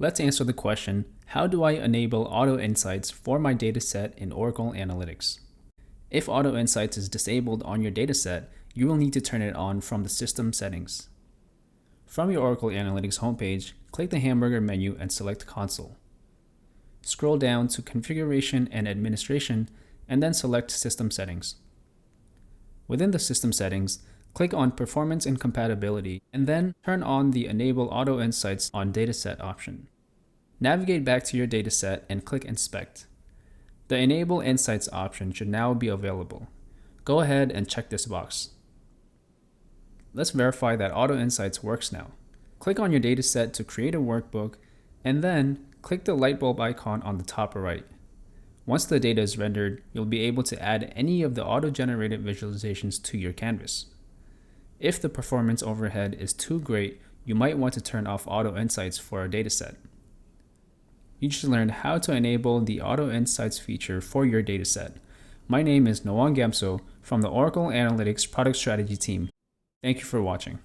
Let's answer the question, how do I enable Auto Insights for my dataset in Oracle Analytics? If Auto Insights is disabled on your dataset, you will need to turn it on from the System settings. From your Oracle Analytics homepage, click the hamburger menu and select Console. Scroll down to Configuration and Administration and then select System Settings. Within the System Settings, click on Performance and Compatibility and then turn on the Enable Auto Insights on Dataset option. Navigate back to your dataset and click Inspect. The Enable Insights option should now be available. Go ahead and check this box. Let's verify that Auto Insights works now. Click on your dataset to create a workbook and then click the light bulb icon on the top right. Once the data is rendered, you'll be able to add any of the auto-generated visualizations to your canvas. If the performance overhead is too great, you might want to turn off Auto Insights for a dataset. You just learned how to enable the Auto Insights feature for your dataset. My name is Noang Gamso from the Oracle Analytics Product Strategy team. Thank you for watching.